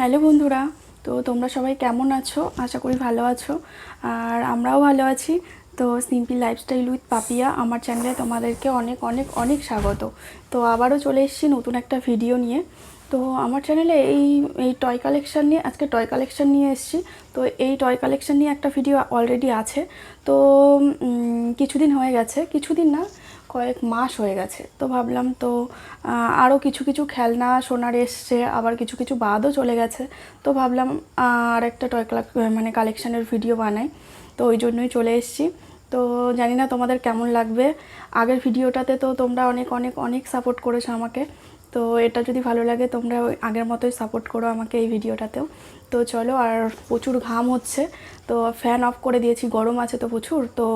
Hello বন্ধুরা, তো তোমরা সবাই কেমন আছো? আশা করি ভালো আছো, আর আমরাও ভালো আছি। তো সিম্পল লাইফস্টাইল উইথ পাপিয়া আমার চ্যানেলে তোমাদেরকে অনেক অনেক অনেক স্বাগত। তো আবারও চলে এসেছি নতুন একটা ভিডিও নিয়ে। তো আমার চ্যানেলে এই টয় কালেকশান নিয়ে আজকে টয় কালেকশান নিয়ে এসেছি। তো এই টয় কালেকশান নিয়ে একটা ভিডিও অলরেডি আছে। তো কিছুদিন হয়ে গেছে, কিছুদিন না কয়েক মাস হয়ে গেছে। তো ভাবলাম তো আরও কিছু কিছু খেলনা সোনার এসছে, আবার কিছু কিছু বাদও চলে গেছে। তো ভাবলাম আর একটা টয় কালেকশানের ভিডিও বানাই। তো ওই জন্যই চলে এসেছি। তো জানি না তোমাদের কেমন লাগবে। আগের ভিডিওটাতে তো তোমরা অনেক অনেক অনেক সাপোর্ট করেছো আমাকে। তো এটা যদি ভালো লাগে তোমরা ওই আগের মতোই সাপোর্ট করো আমাকে এই ভিডিওটাতেও। তো চলো, আর প্রচুর ঘাম হচ্ছে, তো ফ্যান অফ করে দিয়েছি, গরম আছে তো প্রচুর। তো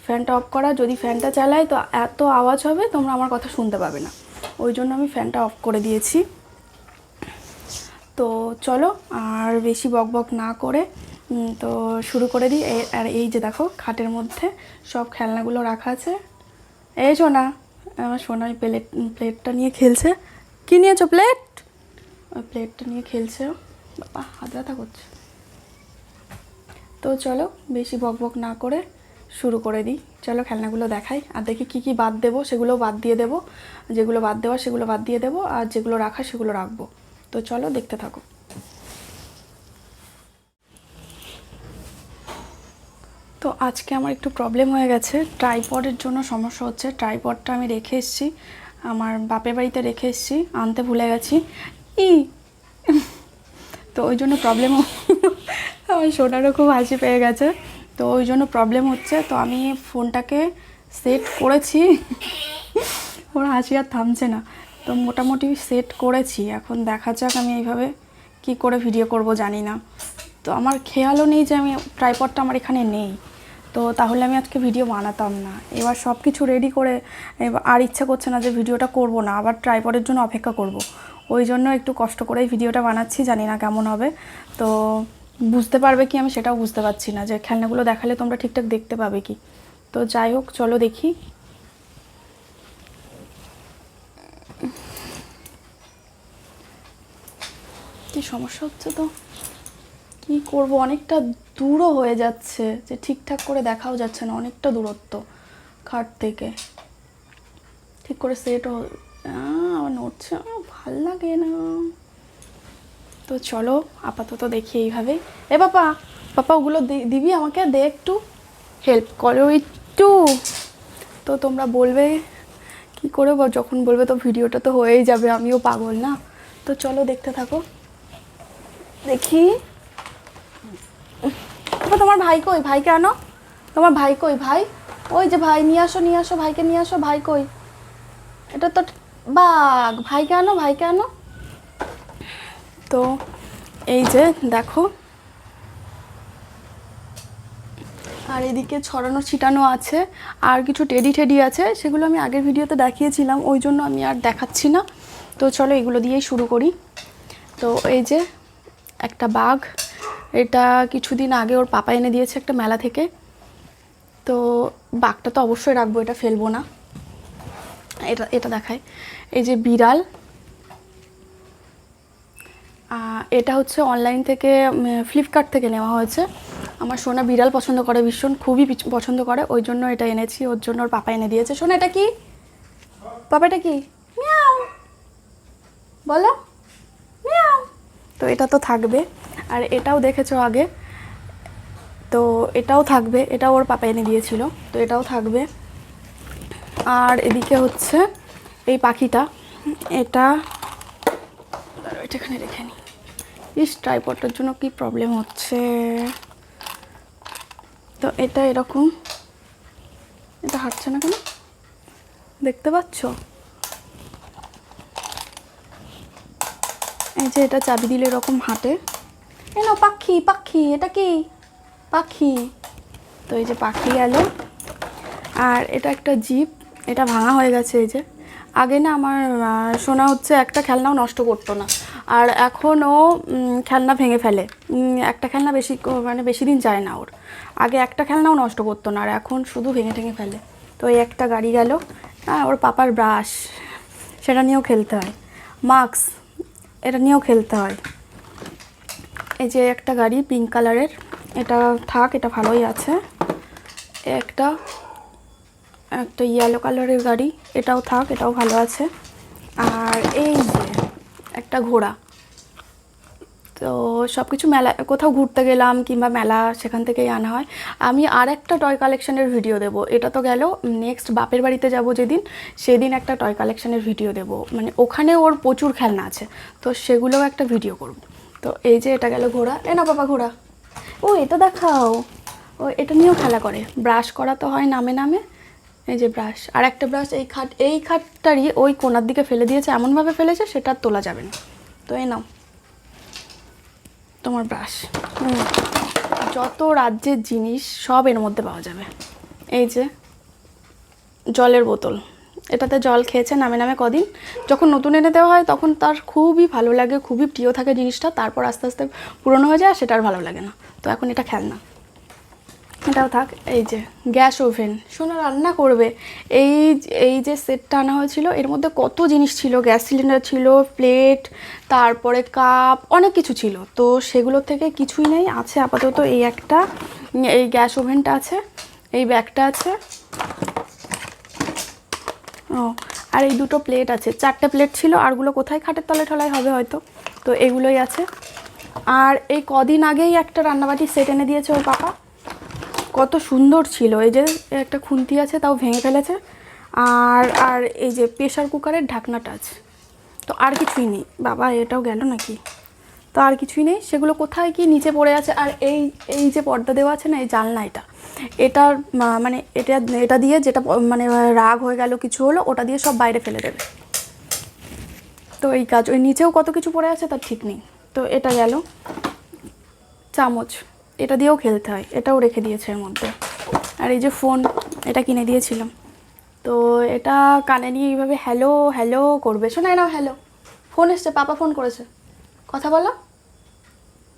ফ্যানটা অফ করা, যদি ফ্যানটা চালাই তো এত আওয়াজ হবে, তোমরা আমার কথা শুনতে পাবে না, ওই জন্য আমি ফ্যানটা অফ করে দিয়েছি। তো চলো আর বেশি বকবক না করে তো শুরু করে দিই। আর এই যে দেখো, খাটের মধ্যে সব খেলনাগুলো রাখা আছে। এই সোনা, আমার সোনা ওই প্লেটটা নিয়ে খেলছে। কী নিয়েছো? প্লেট? ওই প্লেটটা নিয়ে খেলছে। বাবা, হাত ব্যথা করছে। তো চলো বেশি বকবক না করে শুরু করে দিই। চলো খেলনাগুলো দেখাই, আর দেখি কী কী বাদ দেবো সেগুলো বাদ দিয়ে দেবো, যেগুলো বাদ দেওয়া সেগুলো বাদ দিয়ে দেবো, আর যেগুলো রাখা সেগুলো রাখবো। তো চলো দেখতে থাকো। তো আজকে আমার একটু প্রবলেম হয়ে গেছে, ট্রাইপডের জন্য সমস্যা হচ্ছে। ট্রাইপডটা আমি রেখে এসেছি, আমার বাপের বাড়িতে রেখে এসেছি, আনতে ভুলে গেছি। তো ওই জন্য প্রবলেমও আমার সোনারও খুব হাসি পেয়ে গেছে। তো ওই জন্য প্রবলেম হচ্ছে। তো আমি ফোনটাকে সেট করেছি, ওর হাসি আর থামছে না। তো মোটামুটি সেট করেছি, এখন দেখা যাক আমি এইভাবে কি করে ভিডিও করব জানি না। তো আমার খেয়ালও নেই যে আমি ট্রাইপডটা আমার এখানে নেই, তো তাহলে আমি আজকে ভিডিও বানাতাম না। এবার সব কিছু রেডি করে আর ইচ্ছা করছে না যে ভিডিওটা করব না, আবার ট্রাইপডের জন্য অপেক্ষা করব। ওই জন্য একটু কষ্ট করেই ভিডিওটা বানাচ্ছি, জানি না কেমন হবে। তো বুঝতে পারবে কি আমি সেটাও বুঝতে পারছি না, যে খেলনাগুলো দেখালে তোমরা ঠিকঠাক দেখতে পাবে কি। তো যাই হোক, চলো দেখি। কি সমস্যা হচ্ছে, তো কি করব, অনেকটা দূরও হয়ে যাচ্ছে, যে ঠিকঠাক করে দেখাও যাচ্ছে না, অনেকটা দূরত্ব খাট থেকে। ঠিক করে সেটও আমার নড়ছে, ভাল লাগে না। তো চলো আপাতত দেখি এইভাবেই। এ বাবা, পাপা ওগুলো দিবি আমাকে, দে একটু হেল্প করো একটু। তো তোমরা বলবে কি করে, যখন বলবে তো ভিডিওটা তো হয়েই যাবে, আমিও পাগল না। তো চলো দেখতে থাকো। দেখি তোমার ভাই কই? ভাইকে আনো। তোমার ভাই কই? ভাই ওই যে, ভাই নিয়ে আসো, নিয়ে আসো, ভাইকে নিয়ে আসো। ভাই কই? এটা তো বাঘ। ভাইকে আনো, ভাইকে আনো। তো এই যে দেখো, আর এদিকে ছড়ানো ছিটানো আছে, আর কিছু টেডি আছে, সেগুলো আমি আগের ভিডিওতে দেখিয়েছিলাম, ওই জন্য আমি আর দেখাচ্ছি না। তো চলো এগুলো দিয়েই শুরু করি। তো এই যে একটা বাঘ, এটা কিছুদিন আগে ওর পাপা এনে দিয়েছে একটা মেলা থেকে। তো বাঘটা তো অবশ্যই রাখবো, এটা ফেলবো না। এটা এটা দেখায়। এই যে বিড়াল, এটা হচ্ছে অনলাইন থেকে, ফ্লিপকার্ট থেকে নেওয়া হয়েছে। আমার সোনা বিড়াল পছন্দ করে ভীষণ, খুবই পছন্দ করে, ওই জন্য এটা এনেছি ওর জন্য, ওর পাপা এনে দিয়েছে। সোনা এটা কি? পাপা এটা কি? মিয়াও বলো, মিয়াও। তো এটা তো থাকবে, আর এটাও দেখেছো আগে, তো এটাও থাকবে, এটা ওর পাপা এনে দিয়েছিল, তো এটাও থাকবে। আর এদিকে হচ্ছে এই পাখিটা, এটা এখানে রেখে নিই। ইস, ট্রাইপডটার জন্য কি প্রবলেম হচ্ছে। তো এটা এরকম, এটা হাঁটছে না কেন, দেখতে পাচ্ছ? এই যে এটা চাবি দিলে এরকম হাঁটে। এনো পাখি, পাখি, এটা কি? পাখি। তো এই যে পাখি গেল। আর এটা একটা জিপ, এটা ভাঙা হয়ে গেছে। এই যে আগে না আমার সোনা হচ্ছে একটা খেলনাও নষ্ট করতো না, আর এখন ও খেলনা ভেঙে ফেলে। একটা খেলনা বেশি দিন যায় না ওর। আগে একটা খেলনাও নষ্ট করতো না, আর এখন শুধু ভেঙে ফেলে। তো এই একটা গাড়ি গেল। ওর পাপার ব্রাশ, সেটা নিয়েও খেলতে হয়। মাস্ক, এটা নিয়েও খেলতে হয়। এই যে একটা গাড়ি পিঙ্ক কালারের, এটা থাক, এটা ভালোই আছে। একটা একটা ইয়েলো কালারের গাড়ি, এটাও থাক, এটাও ভালো আছে। আর এই যে একটা ঘোড়া। তো সব কিছু মেলা, কোথাও ঘুরতে গেলাম কিংবা মেলা, সেখান থেকেই আনা হয়। আমি আর একটা টয় কালেকশানের ভিডিও দেবো, এটা তো গেল। নেক্সট বাপের বাড়িতে যাব যেদিন, সেদিন একটা টয় কালেকশানের ভিডিও দেবো, মানে ওখানে ওর প্রচুর খেলনা আছে, তো সেগুলোও একটা ভিডিও করব। তো এই যে এটা গেল ঘোড়া। এ না বাবা ঘোড়া, ও এটা দেখাও। ও এটা নিয়েও খেলা করে, ব্রাশ করা তো হয় নামে নামে। এই যে ব্রাশ, আর একটা ব্রাশ এই খাটটারই ওই কোনার দিকে ফেলে দিয়েছে, এমনভাবে ফেলেছে সেটা আর তোলা যাবে না। তো এই নাও তোমার ব্রাশ। যত রাজ্যের জিনিস সব এর মধ্যে পাওয়া যাবে। এই যে জলের বোতল, এটাতে জল খেয়েছে নামে নামে কদিন, যখন নতুন এনে দেওয়া হয় তখন তার খুবই ভালো লাগে, খুবই প্রিয় থাকে জিনিসটা, তারপর আস্তে আস্তে পুরনো হয়ে যায় আর সেটা আর ভালো লাগে না। তো এখন এটা খেলনা, এটাও থাক। এই যে গ্যাস ওভেন, সোনা রান্না করবে। এই যে সেটটা আনা হয়েছিল, এর মধ্যে কত জিনিস ছিল, গ্যাস সিলিন্ডার ছিল, প্লেট, তারপরে কাপ, অনেক কিছু ছিল। তো সেগুলোর থেকে কিছুই নেই, আছে আপাতত এই একটা, এই গ্যাস ওভেনটা আছে, এই ব্যাগটা আছে, ও আর এই দুটো প্লেট আছে। 4টে প্লেট ছিল, আরগুলো কোথায় খাটের তলায় ঠলায় হবে হয়তো। তো এগুলোই আছে। আর এই কদিন আগেই একটা রান্নাবাটির সেট এনে দিয়েছে ওর পাপা, কত সুন্দর ছিল। এই যে একটা খুন্তি আছে, তাও ভেঙে ফেলেছে। আর এই যে প্রেশার কুকারের ঢাকনাটা আছে। তো আর কিছুই নেই। বাবা এটাও গেল নাকি? তো আর কিছুই নেই, সেগুলো কোথায় কি নিচে পড়ে আছে। আর এই যে পর্দা দেওয়া আছে না, এই জানলা, এটার মানে এটা দিয়ে যেটা মানে রাগ হয়ে গেল কিছু হলো, ওটা দিয়ে সব বাইরে ফেলে দেবে। তো এই কাজ, ওই নিচেও কত কিছু পড়ে আছে তার ঠিক নেই। তো এটা গেল। চামচ, এটা দিয়েও খেলতে হয়, এটাও রেখে দিয়েছে এর মধ্যে। আর এই যে ফোন, এটা কিনে দিয়েছিলাম। তো এটা কানে নিয়ে এইভাবে হ্যালো হ্যালো করবে। শোনায় না, হ্যালো, ফোন এসছে, পাপা ফোন করেছে, কথা বলো,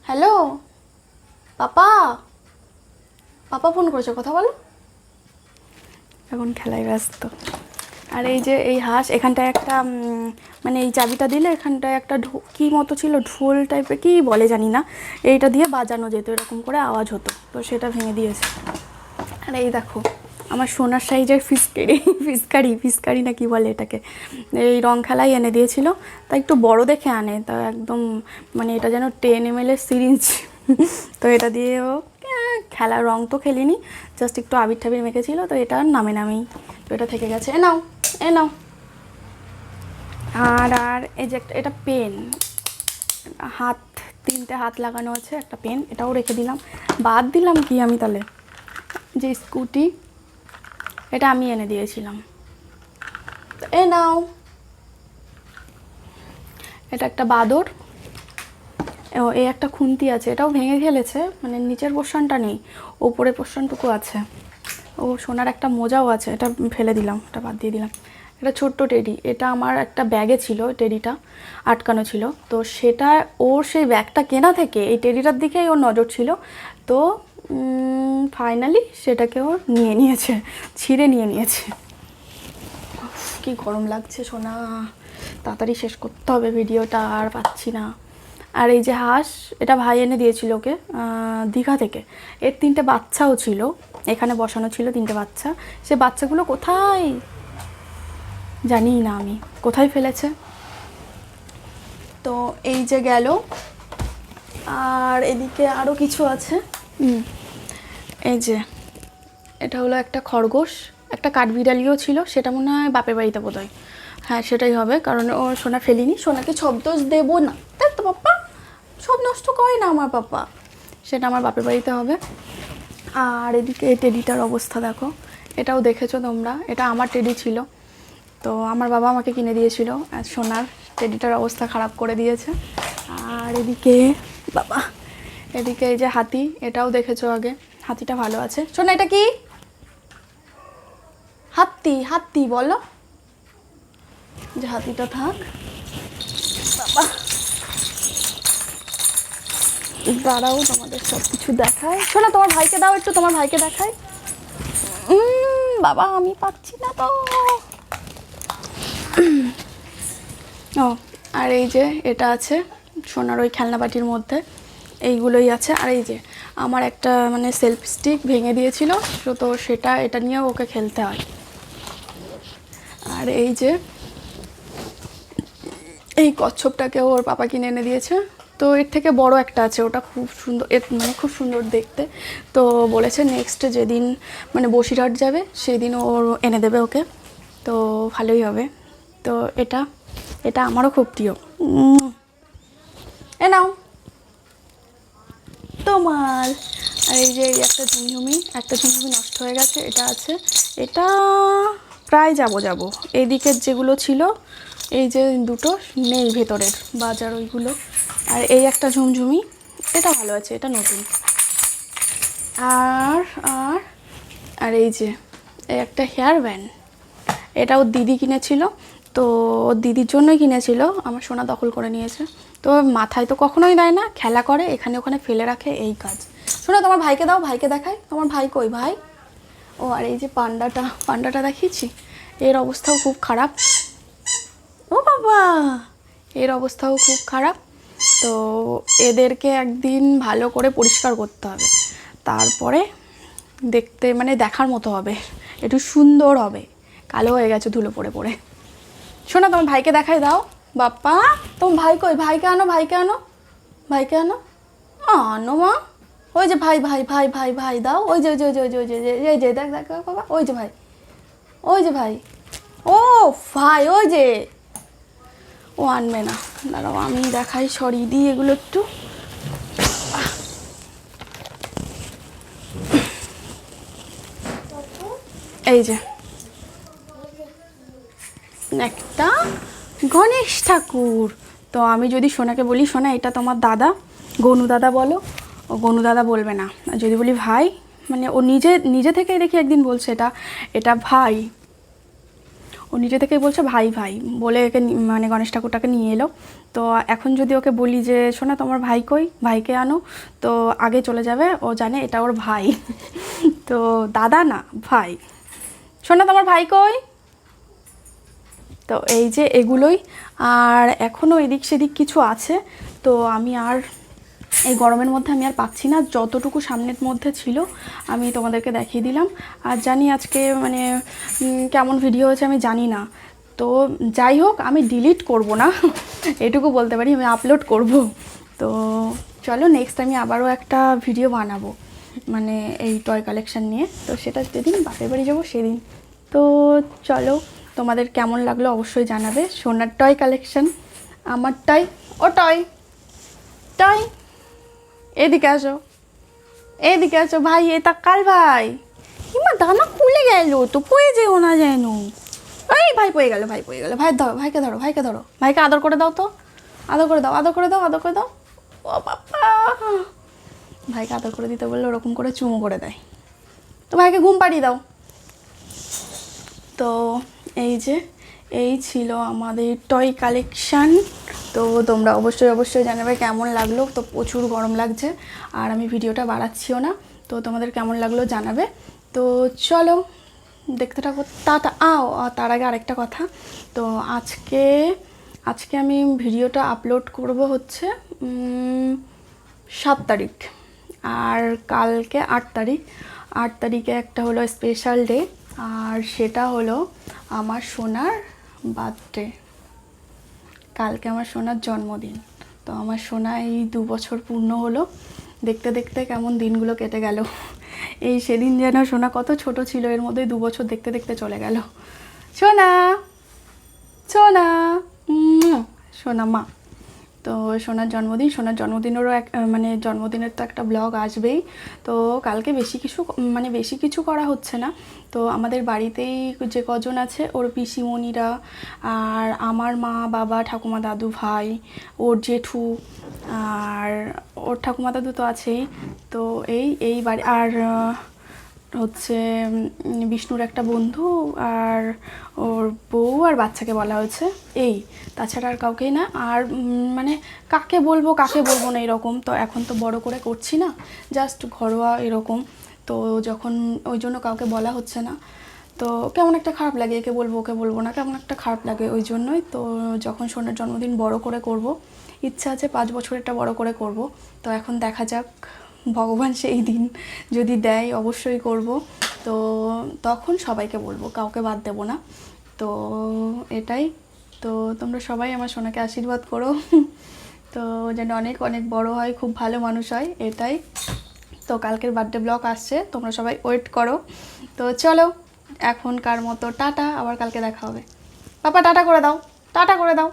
হ্যালো পাপা, পাপা ফোন করেছে, কথা বলো। এখন খেলায় ব্যস্ত। আর এই যে এই হাঁস, এখানটায় একটা মানে এই চাবিটা দিলে এখানটায় একটা কী মতো ছিল, ঢোল টাইপের কি বলে জানি না, এইটা দিয়ে বাজানো যেত, এরকম করে আওয়াজ হতো, তো সেটা ভেঙে দিয়েছে। আর এই দেখো আমার সোনার সাইজের ফিসকারি না কি বলে এটাকে, এই রং খেলাই এনে দিয়েছিল, তা একটু বড় দেখে আনে, তা একদম মানে এটা যেন 10 ml সিরিঞ্জ। তো এটা দিয়েও খেলার, রং তো খেলিনি, জাস্ট একটু আবির ঠাবির মেখেছিল, তো এটা নামেই তো এটা থেকে গেছে। এ নাও। আর এই যে এটা পেন, হাত, 3টে হাত লাগানো আছে একটা পেন, এটাও রেখে দিলাম। বাদ দিলাম কি আমি তাহলে? যে স্কুটি, এটা আমি এনে দিয়েছিলাম। এ নাও, এটা একটা বাদর। এই একটা খুন্তি আছে, এটাও ভেঙে ফেলেছে, মানে নিচের পোর্শনটা নেই, ওপরের পোর্শনটুকু আছে। ও সোনার একটা মোজাও আছে, এটা ফেলে দিলাম, এটা বাদ দিয়ে দিলাম। এটা ছোট্ট টেডি, এটা আমার একটা ব্যাগে ছিল, টেডিটা আটকানো ছিল, তো সেটা ওর সেই ব্যাগটা কেনা থেকে এই টেডিটার দিকেই ওর নজর ছিল, তো ফাইনালি সেটাকে ও ছিঁড়ে নিয়েছে। কি গরম লাগছে সোনা, তাড়াতাড়ি শেষ করতে হবে ভিডিওটা, আর পাচ্ছি না। আর এই যে হাঁস, এটা ভাই এনে দিয়েছিল ওকে দীঘা থেকে। এর 3টে বাচ্চাও ছিল, এখানে বসানো ছিল 3টে বাচ্চা। সে বাচ্চাগুলো কোথায় জানি না আমি, কোথায় ফেলেছে। তো এই যে গেল। আর এদিকে আরও কিছু আছে। এই যে এটা হলো একটা খরগোশ, একটা কাঠবিড়ালিও ছিল, সেটা মনে হয় বাপের বাড়িতে বোধহয়, হ্যাঁ সেটাই হবে, কারণ ও সোনা ফেলিনি। সোনাকে সব দোষ দেবো না, তাই তো পাপ্পা, সব নষ্ট করে না আমার পাপ্পা, সেটা আমার বাপের বাড়িতে হবে। আর এদিকে এই টেডিটার অবস্থা দেখো, এটাও দেখেছো তোমরা, এটা আমার টেডি ছিল, তো আমার বাবা আমাকে কিনে দিয়েছিল। আর সোনার টেডিটার অবস্থা খারাপ করে দিয়েছে। আর এদিকে বাবা, এদিকে এই যে হাতি, এটাও দেখেছো আগে, হাতিটা ভালো আছে। সোনা এটা কি? হাতি বলো, যে হাতিটা থাক। বাবা দাঁড়াও, তোমাদের সব কিছু দেখায়। শোনা, তোমার ভাইকে দাও একটু, তোমার ভাইকে দেখায়। বাবা আমি পাচ্ছি না তো। ও আর এই যে এটা আছে সোনার ওই খেলনা বাটির মধ্যে, এইগুলোই আছে। আর এই যে আমার একটা মানে সেলফ স্টিক ভেঙে দিয়েছিল, তো সেটা এটা নিয়েও ওকে খেলতে হয়। আর এই যে এই কচ্ছপটাকে ওর পাপা কিনে এনে দিয়েছে, তো এর থেকে বড় একটা আছে, ওটা খুব সুন্দর, এর মানে খুব সুন্দর দেখতে। তো বলেছে নেক্সট যেদিন মানে বসিরহাট যাবে সেদিন ওর এনে দেবে ওকে, তো ভালোই হবে। তো এটা এটা আমারও খুব প্রিয়। এ নাও তোমার। আর এই যে এই একটা ঝুমঝুমি নষ্ট হয়ে গেছে, এটা আছে। এটা প্রায় যাব এইদিকের যেগুলো ছিল, এই যে দুটো নেই ভেতরের বাজার ওইগুলো। আর এই একটা ঝুমঝুমি, এটা ভালো আছে, এটা নতুন। আর আর আর এই যে এই একটা হেয়ার ব্যান্ড, এটা ওর দিদি কিনেছিল, তো ওর দিদির জন্যই কিনেছিল, আমার সোনা দখল করে নিয়েছে। তো মাথায় তো কখনোই দেয় না, খেলা করে এখানে ওখানে ফেলে রাখে, এই কাজ। শোনো তোমার ভাইকে দাও, ভাইকে দেখাই, তোমার ভাই কই ভাই? ও আর এই যে পান্ডাটা দেখিয়েছি, এর অবস্থাও খুব খারাপ। ও বাবা, এর অবস্থাও খুব খারাপ। তো এদেরকে একদিন ভালো করে পরিষ্কার করতে হবে, তারপরে দেখতে মানে দেখার মতো হবে, একটু সুন্দর হবে। কালো হয়ে গেছে ধুলো পড়ে পড়ে। শোনো তোমার ভাইকে দেখাই দাও। বাপ্পা, তোমার ভাই কই? ভাইকে আনো, ভাইকে আনো, ভাইকে আনো, আনো মা। ওই যে ভাই ভাই ভাই ভাই ভাই দাও, ওই যে ওই যে ওই যে ওই যে ওই যে এই যে দেখ দেখ বাবা, ওই যে ভাই, ওই যে ভাই। ও ভাই, ওই যে ও আনবে না, দাঁড়াও আমি দেখাই, সরিয়ে দিই এগুলো একটু। এই যে একটা গণেশ ঠাকুর। তো আমি যদি সোনাকে বলি সোনা এটা তোমার দাদা, গনু দাদা বলো, ও গনু দাদা বলবে না। আর যদি বলি ভাই, মানে ও নিজে থেকেই দেখি একদিন বলছে এটা এটা ভাই, ও নিজে থেকেই বলছে ভাই ভাই বলে একে মানে গণেশ ঠাকুরটাকে নিয়ে এলো। তো এখন যদি ওকে বলি যে শোনা তোমার ভাই কই, ভাইকে আনো, তো আগে চলে যাবে, ও জানে এটা ওর ভাই। তো দাদা না, ভাই। শোনা তোমার ভাই কই? তো এই যে এগুলোই। আর এখনও এদিক সেদিক কিছু আছে, তো আমি আর এই গরমের মধ্যে আমি আর পাচ্ছি না, যতটুকু সামনের মধ্যে ছিল আমি তোমাদেরকে দেখিয়ে দিলাম। আর জানি আজকে মানে কেমন ভিডিও হয়েছে আমি জানি না, তো যাই হোক আমি ডিলিট করব না, এটুকু বলতে পারি, আমি আপলোড করব। তো চলো নেক্সট আমি আবারও একটা ভিডিও বানাবো মানে এই টয় কালেকশান নিয়ে, তো সেটা যেদিন বাপের বাড়ি যাবো সেদিন। তো চলো তোমাদের কেমন লাগলো অবশ্যই জানাবে। সোনার টয় কালেকশান, আমার টয়, ও টয় টয়, এদিকে আসো, এদিকে আসো ভাই, এটা কাল ভাই। কিমা দানা খুলে গেল, তো পড়ে যেও না যেন। এই ভাই পড়ে গেল, ভাই পড়ে গেল, ভাই ধরো, ভাইকে ধরো, ভাইকে ধরো, ভাইকে আদর করে দাও, তো আদর করে দাও, আদর করে দাও, আদর করে দাও। ও বাবা, ভাইকে আদর করে দিতে বললে ওরকম করে চুমু করে দেয়। তো ভাইকে ঘুম পাড়িয়ে দাও। তো এই যে এই ছিল আমাদের টয় কালেকশান। তো তোমরা অবশ্যই জানাবে কেমন লাগলো। তো প্রচুর গরম লাগছে আর আমি ভিডিওটা বাড়াচ্ছিও না, তো তোমাদের কেমন লাগলো জানাবে। তো চলো দেখতে থাকো, টাটা। তার আগে আরেকটা কথা, তো আজকে আমি ভিডিওটা আপলোড করব হচ্ছে 7 তারিখ, আর কালকে 8 তারিখ। 8 তারিখে একটা হলো স্পেশাল ডে, আর সেটা হলো আমার সোনার বার্থডে। কালকে আমার সোনার জন্মদিন। তো আমার সোনা এই 2 বছর পূর্ণ হলো। দেখতে দেখতে কেমন দিনগুলো কেটে গেল। এই সেদিন যেন সোনা কত ছোট ছিল, এর মধ্যে 2 বছর দেখতে দেখতে চলে গেল। সোনা, সোনা, সোনা মা। তো সোনার জন্মদিনেরও মানে জন্মদিনের তো একটা ব্লগ আসবেই। তো কালকে বেশি কিছু করা হচ্ছে না। তো আমাদের বাড়িতেই যে কজন আছে, ওর পিসিমণিরা আর আমার মা বাবা ঠাকুমা দাদু ভাই, ওর জেঠু, আর ওর ঠাকুমা দাদু তো আছেই। তো এই বাড়ি আর হচ্ছে বিষ্ণুর একটা বন্ধু আর ওর বউ আর বাচ্চাকে বলা হয়েছে, এই তাছাড়া আর কাউকেই না। আর মানে কাকে বলবো না এরকম, তো এখন তো বড় করে করছি না, জাস্ট ঘরোয়া এরকম। তো যখন ওই জন্য কাউকে বলা হচ্ছে না। তো কেমন একটা খারাপ লাগে, একে বলবো ওকে বলবো না, কেমন একটা খারাপ লাগে। ওই জন্যই তো যখন সোনার জন্মদিন বড় করে করব, ইচ্ছা আছে 5 বছরেরটা বড় করে করব। তো এখন দেখা যাক, ভগবান সেই দিন যদি দেয় অবশ্যই করব। তো তখন সবাইকে বলবো, কাউকে বাদ দেবো না। তো এটাই। তো তোমরা সবাই আমার সোনাকে আশীর্বাদ করো তো যেন অনেক অনেক বড় হয়, খুব ভালো মানুষ হয়, এটাই। তো কালকের বার্থডে ব্লগ আসছে, তোমরা সবাই ওয়েট করো। তো চলো এখনকার মতো টাটা, আবার কালকে দেখা হবে। পাপা টাটা করে দাও, টাটা করে দাও।